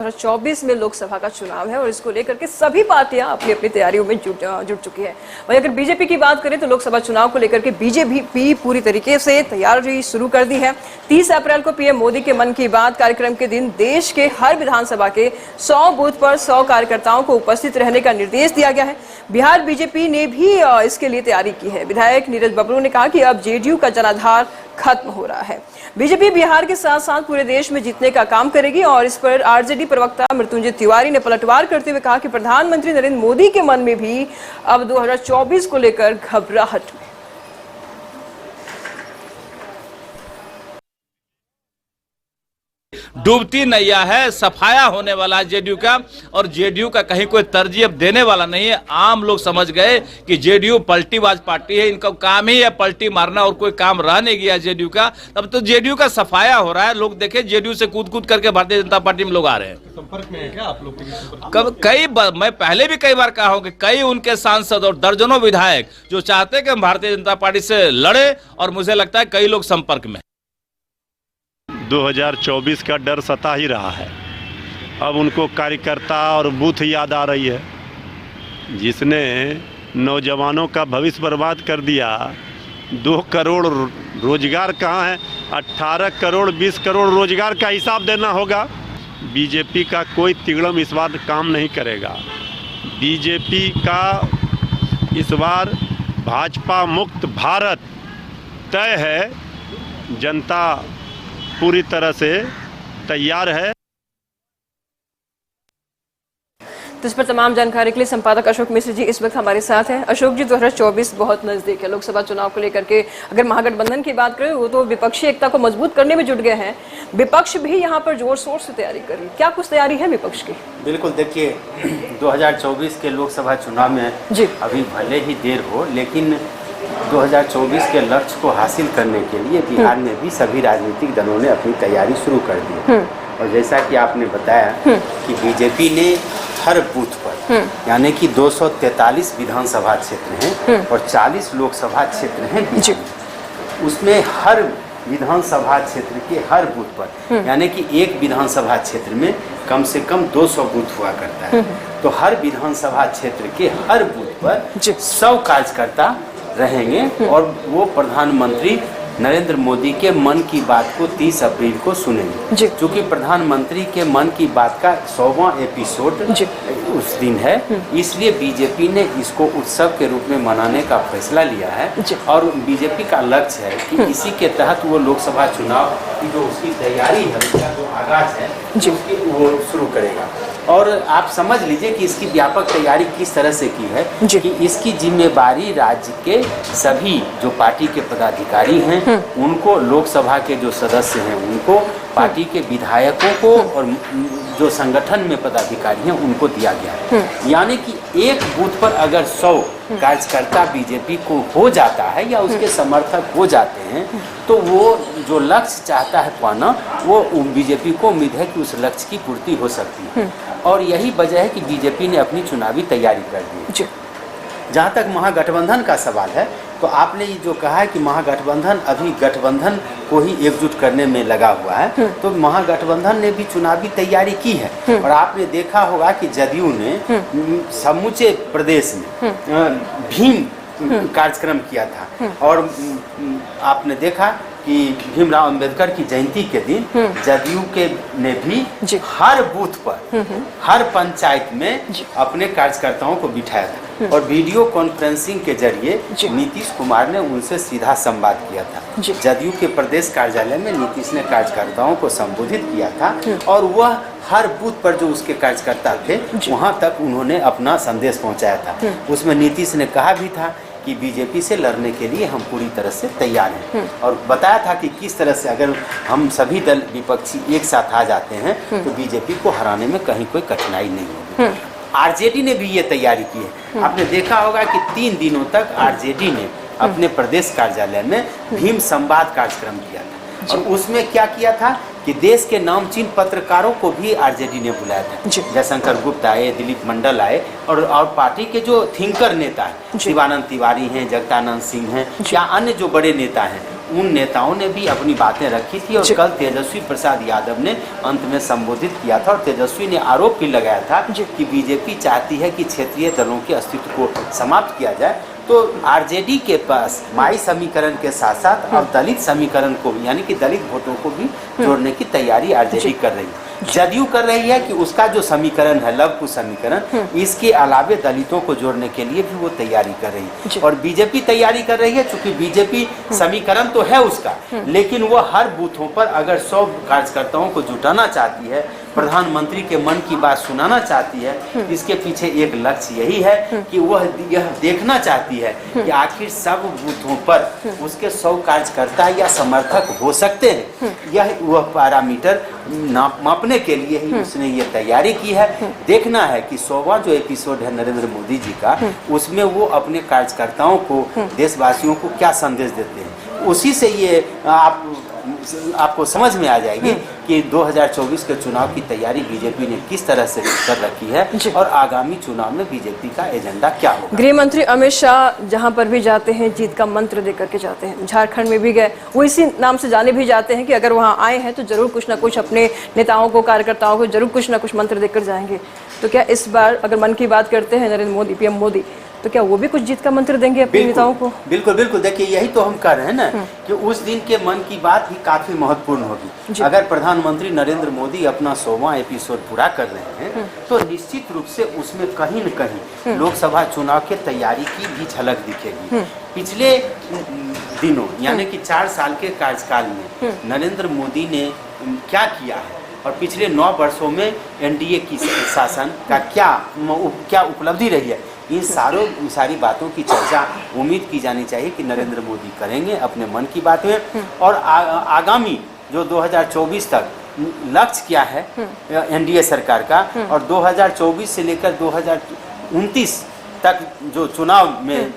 2024 में लोकसभा का चुनाव है और इसको लेकर के सभी पार्टियां अपनी अपनी तैयारियों में जुट चुकी है। वहीं अगर बीजेपी की बात करें तो लोकसभा चुनाव को लेकर के बीजेपी पूरी तरीके से तैयारी शुरू कर दी है। 30 अप्रैल को पीएम मोदी के मन की बात कार्यक्रम के दिन देश के हर विधानसभा के 100 बूथ पर 100 कार्यकर्ताओं को उपस्थित रहने का निर्देश दिया गया है। बिहार बीजेपी ने भी इसके लिए तैयारी की है। विधायक नीरज बबलू ने कहा कि अब जेडीयू का जनाधार खत्म हो रहा है। बीजेपी बिहार के साथ साथ पूरे देश में जीतने का काम करेगी और इस पर आरजेडी प्रवक्ता मृत्युंजय तिवारी ने पलटवार करते हुए कहा कि प्रधानमंत्री नरेंद्र मोदी के मन में भी अब 2024 को लेकर घबराहट है। डूबती नैया है, सफाया होने वाला जेडीयू का, और जेडीयू का कहीं कोई तरजीह अब देने वाला नहीं है। आम लोग समझ गए कि जेडीयू पलटीबाज पार्टी है, इनका काम ही है पलटी मारना और कोई काम रह नहीं गया जेडीयू का। अब तो जेडीयू का सफाया हो रहा है। लोग देखे जेडीयू से कूद करके भारतीय जनता पार्टी में लोग आ रहे हैं। संपर्क में है क्या आप लोग? मैं पहले भी कई बार कहा हूं कि कई उनके सांसद और दर्जनों विधायक जो चाहते हैं कि हम भारतीय जनता पार्टी से लड़े, और मुझे लगता है कई लोग संपर्क में। 2024 का डर सता ही रहा है। अब उनको कार्यकर्ता और बूथ याद आ रही है, जिसने नौजवानों का भविष्य बर्बाद कर दिया। 2 करोड़ रोजगार कहाँ है? 18 करोड़ 20 करोड़ रोजगार का हिसाब देना होगा। बीजेपी का कोई तिगड़म इस बार काम नहीं करेगा। बीजेपी का इस बार भाजपा मुक्त भारत तय है। जनता पूरी तरह से तैयार है। तो इस पर तमाम जानकारी के लिए संपादक अशोक मिश्र जी इस वक्त हमारे साथ हैं। अशोक जी, 2024 बहुत नजदीक है। लोकसभा चुनाव को लेकर के अगर महागठबंधन की बात करें वो तो विपक्षी एकता को मजबूत करने में जुट गए हैं। विपक्ष भी यहाँ पर जोर शोर से तैयारी कर रही है। क्या कुछ तैयारी है विपक्ष की? बिल्कुल, देखिए 2024 के लोकसभा चुनाव में अभी भले ही देर हो, लेकिन 2024 के लक्ष्य को हासिल करने के लिए बिहार में भी सभी राजनीतिक दलों ने अपनी तैयारी शुरू कर दी है। और जैसा कि आपने बताया कि बीजेपी ने हर बूथ पर यानी कि 243 विधानसभा क्षेत्र हैं और 40 लोकसभा क्षेत्र हैं बिहार में। उसमें हर विधानसभा क्षेत्र के हर बूथ पर यानी कि एक विधानसभा क्षेत्र में कम से कम 200 बूथ हुआ करता है। तो हर विधानसभा क्षेत्र के हर बूथ पर 100 कार्यकर्ता रहेंगे और वो प्रधानमंत्री नरेंद्र मोदी के मन की बात को 30 अप्रैल को सुनेंगे। क्योंकि प्रधानमंत्री के मन की बात का 100वां एपिसोड उस दिन है, इसलिए बीजेपी ने इसको उत्सव के रूप में मनाने का फैसला लिया है। और बीजेपी का लक्ष्य है कि इसी के तहत वो लोकसभा चुनाव की जो उसकी तैयारी है, उसका जो आगाज है वो शुरू करेगा। और आप समझ लीजिए कि इसकी व्यापक तैयारी किस तरह से की है कि इसकी जिम्मेदारी राज्य के सभी जो पार्टी के पदाधिकारी हैं उनको, लोकसभा के जो सदस्य हैं उनको, पार्टी के विधायकों को और जो संगठन में पदाधिकारी हैं उनको दिया गया है। यानी कि एक बूथ पर अगर 100 कार्यकर्ता बीजेपी को हो जाता है या उसके समर्थक हो जाते हैं तो वो जो लक्ष्य चाहता है पाना, वो बीजेपी को उम्मीद है कि उस लक्ष्य की पूर्ति हो सकती है। और यही वजह है कि बीजेपी ने अपनी चुनावी तैयारी कर दी है। जहाँ तक महागठबंधन का सवाल है, तो आपने ये जो कहा है कि महागठबंधन अभी गठबंधन को ही एकजुट करने में लगा हुआ है, तो महागठबंधन ने भी चुनावी तैयारी की है। और आपने देखा होगा कि जदयू ने समूचे प्रदेश में भीम कार्यक्रम किया था। और आपने देखा कि भीमराव अंबेडकर की जयंती के दिन जदयू के ने भी हर बूथ पर, हर पंचायत में अपने कार्यकर्ताओं को बिठाया था और वीडियो कॉन्फ्रेंसिंग के जरिए नीतीश कुमार ने उनसे सीधा संवाद किया था। जदयू के प्रदेश कार्यालय में नीतीश ने कार्यकर्ताओं को संबोधित किया था और वह हर बूथ पर जो उसके कार्यकर्ता थे वहां तक उन्होंने अपना संदेश पहुंचाया था। उसमें नीतीश ने कहा भी था कि बीजेपी से लड़ने के लिए हम पूरी तरह से तैयार हैं और बताया था कि किस तरह से अगर हम सभी दल विपक्षी एक साथ आ जाते हैं तो बीजेपी को हराने में कहीं कोई कठिनाई नहीं होगी। आरजेडी ने भी ये तैयारी की है। आपने देखा होगा कि 3 दिनों तक आरजेडी ने अपने प्रदेश कार्यालय में भीम संवाद कार्यक्रम किया था। और उसमें क्या किया था कि देश के नामचीन पत्रकारों को भी आरजेडी ने बुलाया था। जयशंकर गुप्त आए, दिलीप मंडल आए और पार्टी के जो थिंकर नेता हैं, शिवानंद तिवारी हैं, जगदानंद सिंह हैं या अन्य जो बड़े नेता हैं, उन नेताओं ने भी अपनी बातें रखी थी और कल तेजस्वी प्रसाद यादव ने अंत में संबोधित किया था और तेजस्वी ने आरोप भी लगाया था कि बीजेपी चाहती है कि क्षेत्रीय दलों के अस्तित्व को समाप्त किया जाए। तो आरजेडी के पास माई समीकरण के साथ साथ अब दलित समीकरण को भी, यानी कि दलित वोटों को भी जोड़ने की तैयारी आरजेडी कर रही है। जदयू कर रही है कि उसका जो समीकरण है लव कुश समीकरण, इसके अलावे दलितों को जोड़ने के लिए भी वो तैयारी कर रही है। और बीजेपी तैयारी कर रही है, चूंकि बीजेपी समीकरण तो है उसका, लेकिन वो हर बूथों पर अगर 100 कार्यकर्ताओं को जुटाना चाहती है, प्रधानमंत्री के मन की बात सुनाना चाहती है, इसके पीछे एक लक्ष्य यही है कि वह यह देखना चाहती है कि आखिर सब बूथों पर उसके 100 कार्यकर्ता या समर्थक हो सकते हैं। यह वह पैरामीटर मापने के लिए ही उसने ये तैयारी की है। देखना है कि 100वां जो एपिसोड है नरेंद्र मोदी जी का, उसमें वो अपने कार्यकर्ताओं को, देशवासियों को क्या संदेश देते हैं, उसी से ये आपको समझ में आ जाएगी कि 2024 के चुनाव की तैयारी बीजेपी ने किस तरह से कर रखी है और आगामी चुनाव में बीजेपी का एजेंडा क्या होगा। गृह मंत्री अमित शाह जहां पर भी जाते हैं जीत का मंत्र देकर के जाते हैं। झारखंड में भी गए, वो इसी नाम से जाने भी जाते हैं कि अगर वहां आए हैं तो जरूर कुछ ना कुछ अपने नेताओं को, कार्यकर्ताओं को जरूर कुछ ना कुछ मंत्र देकर जाएंगे। तो क्या इस बार अगर मन की बात करते हैं नरेंद्र मोदी, पीएम मोदी, तो क्या वो भी कुछ जीत का मंत्र देंगे अपने नेताओं को? बिल्कुल बिल्कुल। देखिए, यही तो हम कर रहे हैं ना कि उस दिन के मन की बात ही काफी महत्वपूर्ण होगी। अगर प्रधानमंत्री नरेंद्र मोदी अपना 100वां एपिसोड पूरा कर रहे हैं तो निश्चित रूप से उसमें कहीं न कहीं लोकसभा चुनाव के तैयारी की भी झलक दिखेगी। पिछले दिनों यानी कि 4 साल के कार्यकाल में नरेंद्र मोदी ने क्या किया है और पिछले 9 वर्षों में एनडीए की शासन का क्या उपलब्धि रही है, इन सारी बातों की चर्चा उम्मीद की जानी चाहिए कि नरेंद्र मोदी करेंगे अपने मन की बात में। और आगामी जो 2024 तक लक्ष्य क्या है एनडीए सरकार का, और 2024 से लेकर 2029 तक जो चुनाव में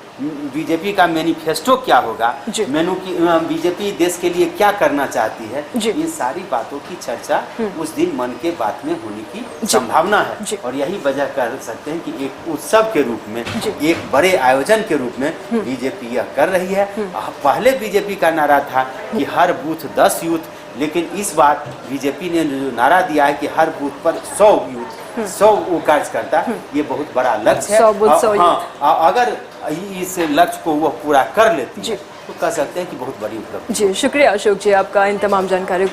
बीजेपी का मैनिफेस्टो क्या होगा, बीजेपी देश के लिए क्या करना चाहती है, इन सारी बातों की चर्चा उस दिन मन के बात में होने की संभावना है। और यही वजह कर सकते हैं कि एक उत्सव के रूप में, एक बड़े आयोजन के रूप में बीजेपी यह कर रही है। पहले बीजेपी का नारा था कि हर बूथ 10 यूथ, लेकिन इस बार बीजेपी ने जो नारा दिया है कि हर बूथ पर 100 यूथ, 100 वो कार्यकर्ता, ये बहुत बड़ा लक्ष्य है। हाँ, अगर इस लक्ष्य को वो पूरा कर लेती है तो कह सकते हैं कि बहुत बड़ी उपलब्धि। जी, शुक्रिया अशोक जी आपका इन तमाम जानकारियों के लिए।